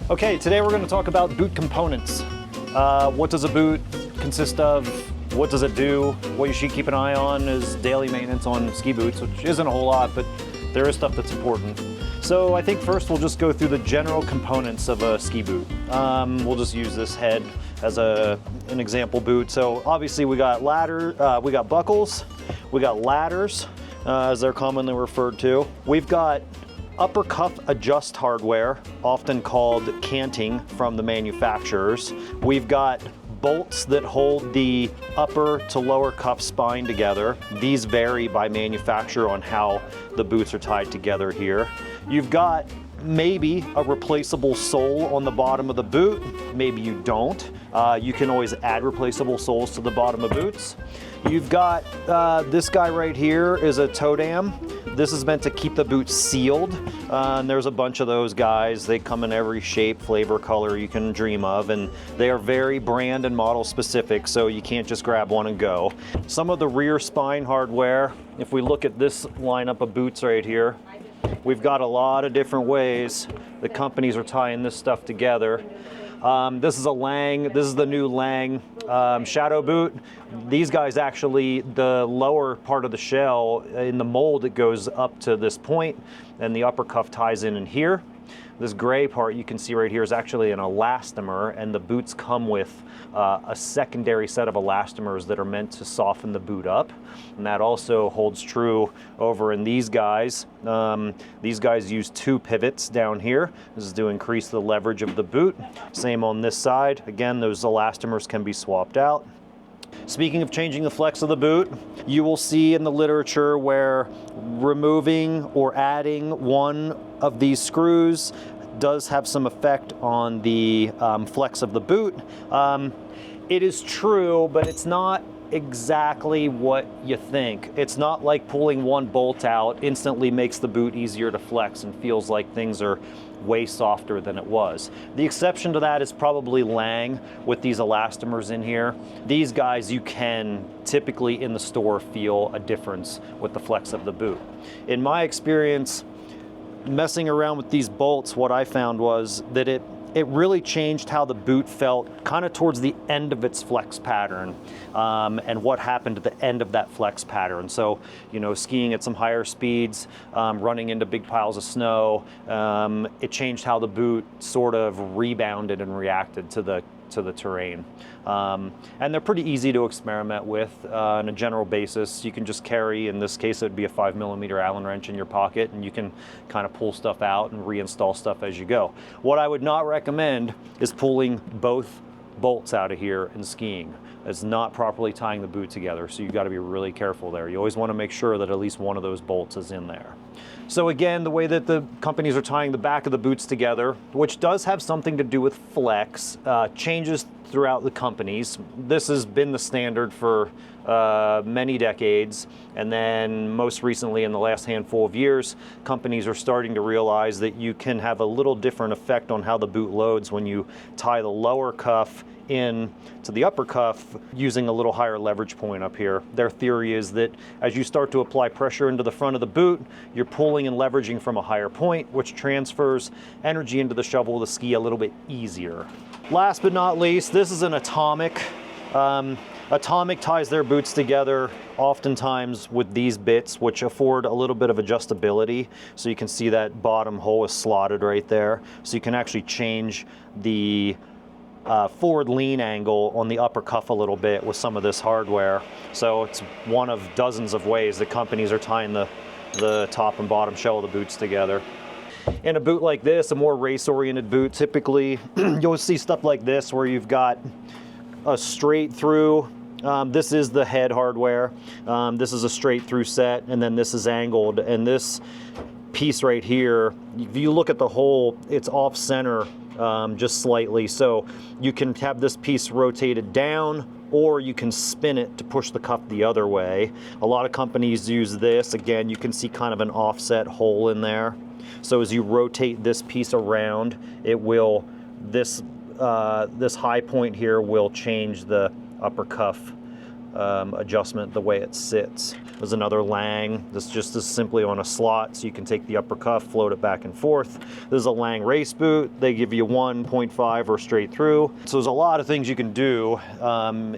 Okay, today we're going to talk about boot components. What does a boot consist of? What does it do? What you should keep an eye on is daily maintenance on ski boots, which isn't a whole lot, but there is stuff that's important. So I think first we'll just go through the general components of a ski boot. We'll just use this head as an example boot. So obviously we got we got buckles, we got ladders, as they're commonly referred to. We've got upper cuff adjust hardware, often called canting from the manufacturers. We've got bolts that hold the upper to lower cuff spine together. These vary by manufacturer on how the boots are tied together here. You've got maybe a replaceable sole on the bottom of the boot. Maybe you don't. You can always add replaceable soles to the bottom of boots. You've got this guy right here is a toe dam. This is meant to keep the boot sealed. And there's a bunch of those guys. They come in every shape, flavor, color you can dream of, and they are very brand and model specific, so you can't just grab one and go. Some of the rear spine hardware, if we look at this lineup of boots right here, we've got a lot of different ways the companies are tying this stuff together. This is a Lang, this is the new Lang Shadow boot. These guys actually, the lower part of the shell in the mold, it goes up to this point and the upper cuff ties in here. This gray part you can see right here is actually an elastomer, and the boots come with a secondary set of elastomers that are meant to soften the boot up. And that also holds true over in these guys. These guys use two pivots down here. This is to increase the leverage of the boot. Same on this side. Again, those elastomers can be swapped out. Speaking of changing the flex of the boot, you will see in the literature where removing or adding one of these screws does have some effect on the flex of the boot. It is true, but it's not exactly what you think. It's not like pulling one bolt out instantly makes the boot easier to flex and feels like things are way softer than it was. The exception to that is probably Lang with these elastomers in here. These guys, you can typically in the store feel a difference with the flex of the boot. In my experience, messing around with these bolts, what I found was that it really changed how the boot felt kind of towards the end of its flex pattern, and what happened at the end of that flex pattern. So, you know, skiing at some higher speeds, running into big piles of snow, it changed how the boot sort of rebounded and reacted to the terrain. And they're pretty easy to experiment with on a general basis. You can just carry, in this case, it'd be a 5mm Allen wrench in your pocket, and you can kind of pull stuff out and reinstall stuff as you go. What I would not recommend is pulling both bolts out of here and skiing. It's not properly tying the boot together, so you've got to be really careful there. You always want to make sure that at least one of those bolts is in there. So again, the way that the companies are tying the back of the boots together, which does have something to do with flex, changes throughout the companies. This has been the standard for many decades, and then most recently in the last handful of years, companies are starting to realize that you can have a little different effect on how the boot loads when you tie the lower cuff in to the upper cuff using a little higher leverage point up here. Their theory is that as you start to apply pressure into the front of the boot, you're pulling and leveraging from a higher point, which transfers energy into the shovel of the ski a little bit easier. Last but not least, this is an Atomic. Atomic ties their boots together oftentimes with these bits, which afford a little bit of adjustability. So you can see that bottom hole is slotted right there. So you can actually change the forward lean angle on the upper cuff a little bit with some of this hardware. So it's one of dozens of ways that companies are tying the top and bottom shell of the boots together. In a boot like this, a more race-oriented boot, typically you'll see stuff like this where you've got a straight through. This is the head hardware. This is a straight through set, and then this is angled. And this piece right here, if you look at the hole, it's off center just slightly. So you can have this piece rotated down, or you can spin it to push the cuff the other way. A lot of companies use this. Again, you can see kind of an offset hole in there. So as you rotate this piece around, it will, this high point here will change the upper cuff adjustment the way it sits. There's another Lang. This just is simply on a slot, so you can take the upper cuff, float it back and forth. This is a Lang race boot. They give you 1.5 or straight through. So there's a lot of things you can do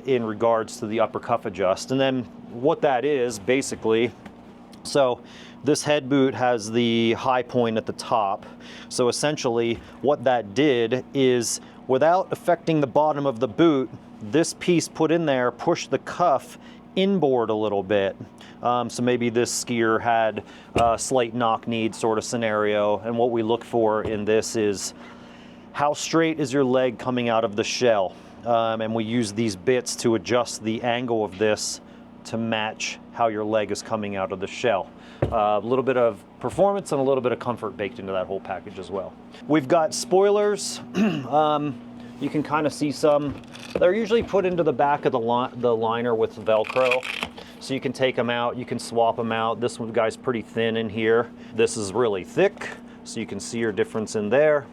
in regards to the upper cuff adjust. And then what that is basically, so this head boot has the high point at the top. So essentially what that did is, without affecting the bottom of the boot, this piece put in there pushed the cuff inboard a little bit. So maybe this skier had a slight knock-kneed sort of scenario, and what we look for in this is how straight is your leg coming out of the shell. And we use these bits to adjust the angle of this to match how your leg is coming out of the shell. A little bit of performance and a little bit of comfort baked into that whole package as well. We've got spoilers. You can kind of see some. They're usually put into the back of the liner with Velcro. So you can take them out, you can swap them out. This one guy's pretty thin in here. This is really thick, so you can see your difference in there.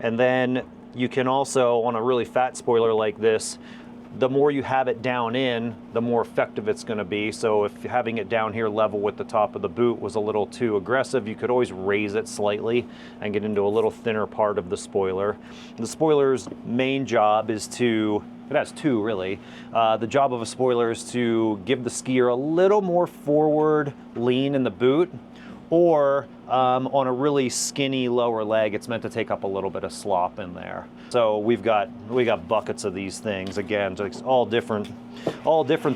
And then you can also, on a really fat spoiler like this, the more you have it down in, the more effective it's going to be. So if having it down here level with the top of the boot was a little too aggressive, you could always raise it slightly and get into a little thinner part of the spoiler. The spoiler's main job is to, it has two really, the job of a spoiler is to give the skier a little more forward lean in the boot, or on a really skinny lower leg, it's meant to take up a little bit of slop in there. So we got buckets of these things. Again, just all different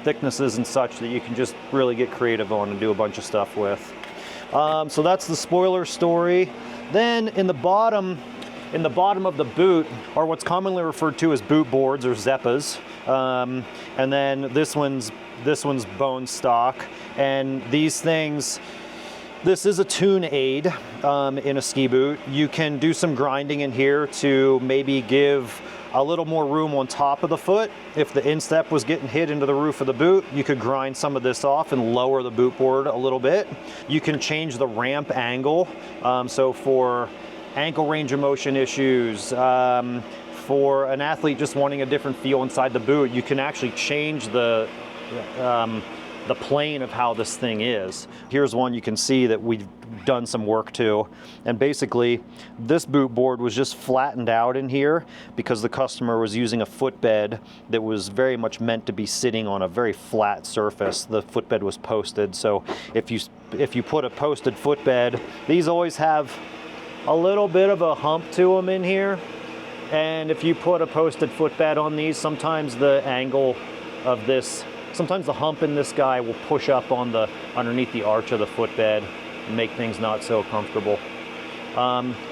thicknesses and such that you can just really get creative on and do a bunch of stuff with. So that's the spoiler story. Then in the bottom of the boot are what's commonly referred to as boot boards or Zeppas. And then this one's bone stock. And these things, this is a tune aid in a ski boot. You can do some grinding in here to maybe give a little more room on top of the foot. If the instep was getting hit into the roof of the boot, you could grind some of this off and lower the boot board a little bit. You can change the ramp angle. So for ankle range of motion issues, for an athlete just wanting a different feel inside the boot, you can actually change the plane of how this thing is. Here's one you can see that we've done some work to, and basically this boot board was just flattened out in here because the customer was using a footbed that was very much meant to be sitting on a very flat surface. The footbed was posted, so if you put a posted footbed, these always have a little bit of a hump to them in here, and if you put a posted footbed on these, sometimes the angle of this, sometimes the hump in this guy will push up on the underneath the arch of the footbed and make things not so comfortable.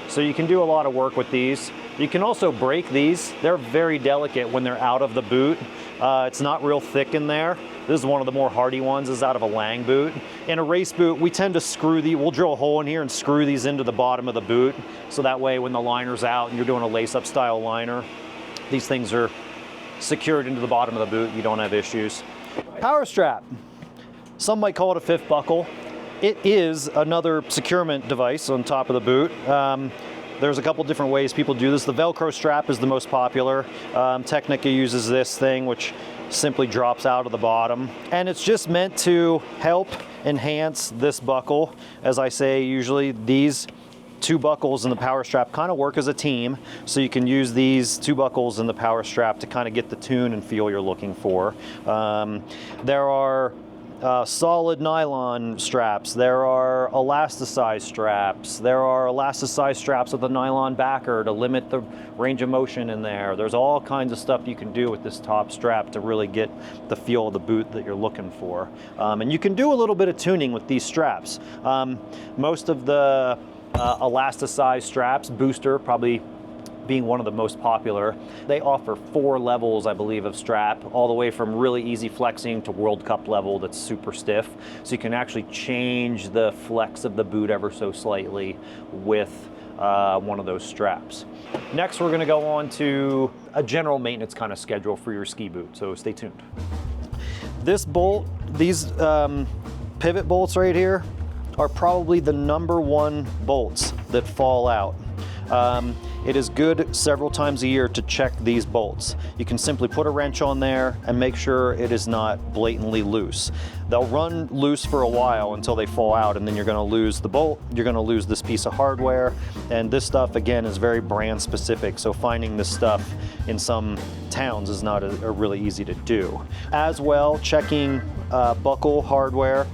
So you can do a lot of work with these. You can also break these. They're very delicate when they're out of the boot. It's not real thick in there. This is one of the more hardy ones. This is out of a Lang boot. In a race boot, we tend to screw we'll drill a hole in here and screw these into the bottom of the boot. So that way when the liner's out and you're doing a lace-up style liner, these things are secured into the bottom of the boot. You don't have issues. Power strap. Some might call it a fifth buckle. It is another securement device on top of the boot. There's a couple different ways people do this. The Velcro strap is the most popular. Technica uses this thing, which simply drops out of the bottom. And it's just meant to help enhance this buckle. As I say, usually these two buckles in the power strap kind of work as a team. So you can use these two buckles in the power strap to kind of get the tune and feel you're looking for. There are solid nylon straps. There are elasticized straps. There are elasticized straps with a nylon backer to limit the range of motion in there. There's all kinds of stuff you can do with this top strap to really get the feel of the boot that you're looking for. And you can do a little bit of tuning with these straps. Most of the elasticized straps, Booster probably being one of the most popular, they offer 4 levels, I believe, of strap, all the way from really easy flexing to World Cup level that's super stiff. So you can actually change the flex of the boot ever so slightly with one of those straps. Next, we're gonna go on to a general maintenance kind of schedule for your ski boot, so stay tuned. This bolt, these pivot bolts right here, are probably the #1 bolts that fall out. it is good several times a year to check these bolts. You can simply put a wrench on there and make sure it is not blatantly loose. They'll run loose for a while until they fall out, and then you're going to lose the bolt, you're going to lose this piece of hardware, and this stuff again is very brand specific, so finding this stuff in some towns is not a really easy to do. As well, checking buckle hardware.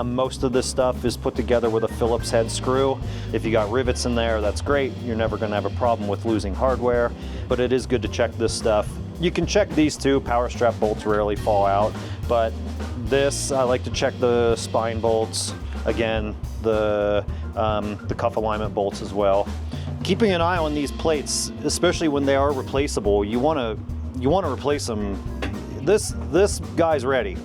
Most of this stuff is put together with a Phillips head screw. If you got rivets in there, that's great. You're never going to have a problem with losing hardware, but it is good to check this stuff. You can check these too. Power strap bolts rarely fall out, but this, I like to check the spine bolts. Again, the cuff alignment bolts as well. Keeping an eye on these plates, especially when they are replaceable, you want to replace them. This guy's ready.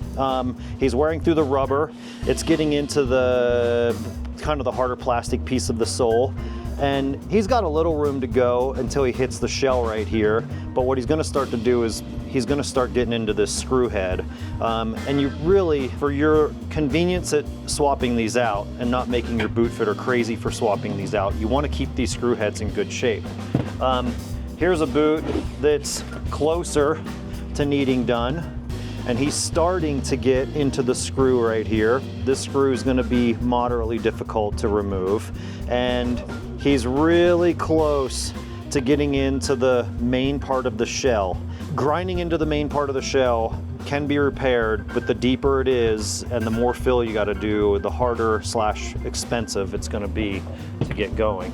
He's wearing through the rubber. It's getting into the kind of the harder plastic piece of the sole, and he's got a little room to go until he hits the shell right here. But what he's going to start to do is he's going to start getting into this screw head, and you really, for your convenience at swapping these out and not making your boot fitter crazy for swapping these out, you want to keep these screw heads in good shape. Here's a boot that's closer to needing done, and he's starting to get into the screw right here. This screw is going to be moderately difficult to remove, and he's really close to getting into the main part of the shell. Grinding into the main part of the shell can be repaired, but the deeper it is and the more fill you got to do, the harder / expensive it's going to be to get going.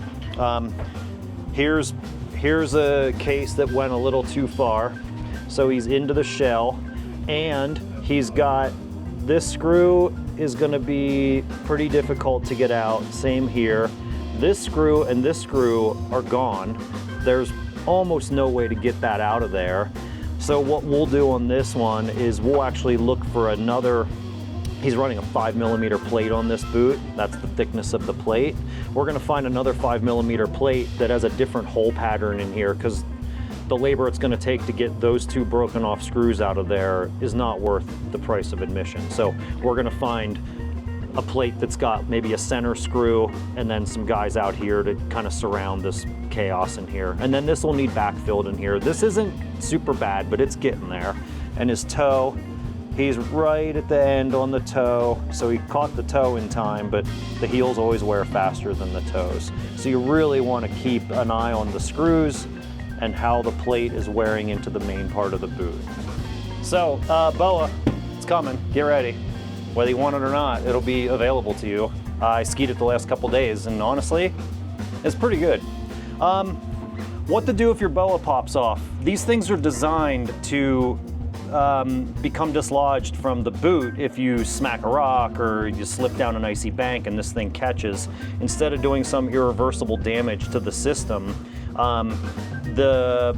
Here's a case that went a little too far. So he's into the shell, and he's got, this screw is going to be pretty difficult to get out. Same here. This screw and this screw are gone. There's almost no way to get that out of there. So what we'll do on this one is we'll actually look for another. He's running a 5mm plate on this boot. That's the thickness of the plate. We're going to find another 5mm plate that has a different hole pattern in here, because the labor it's going to take to get those two broken off screws out of there is not worth the price of admission. So we're going to find a plate that's got maybe a center screw and then some guys out here to kind of surround this chaos in here. And then this will need backfilled in here. This isn't super bad, but it's getting there. And his toe, he's right at the end on the toe. So he caught the toe in time, but the heels always wear faster than the toes. So you really want to keep an eye on the screws and how the plate is wearing into the main part of the boot. So, BOA, it's coming, get ready. Whether you want it or not, it'll be available to you. I skied it the last couple days, and honestly, it's pretty good. What to do if your BOA pops off? These things are designed to become dislodged from the boot if you smack a rock or you slip down an icy bank and this thing catches. Instead of doing some irreversible damage to the system, the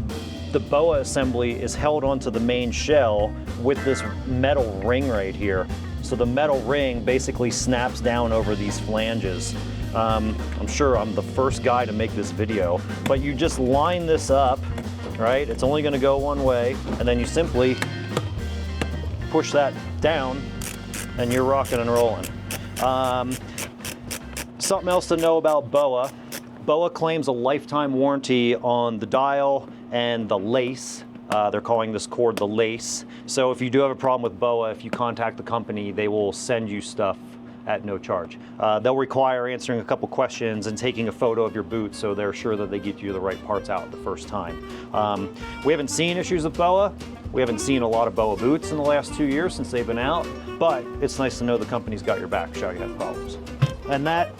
BOA assembly is held onto the main shell with this metal ring right here. So the metal ring basically snaps down over these flanges. I'm sure I'm the first guy to make this video, but you just line this up, right? It's only gonna go one way, and then you simply push that down and you're rocking and rolling. Something else to know about BOA. BOA claims a lifetime warranty on the dial and the lace. They're calling this cord the lace. So if you do have a problem with BOA, if you contact the company, they will send you stuff at no charge. They'll require answering a couple questions and taking a photo of your boot so they're sure that they get you the right parts out the first time. We haven't seen issues with BOA. We haven't seen a lot of BOA boots in the last 2 years since they've been out, but it's nice to know the company's got your back should you have problems. And that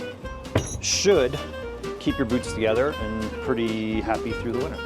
should keep your boots together and pretty happy through the winter.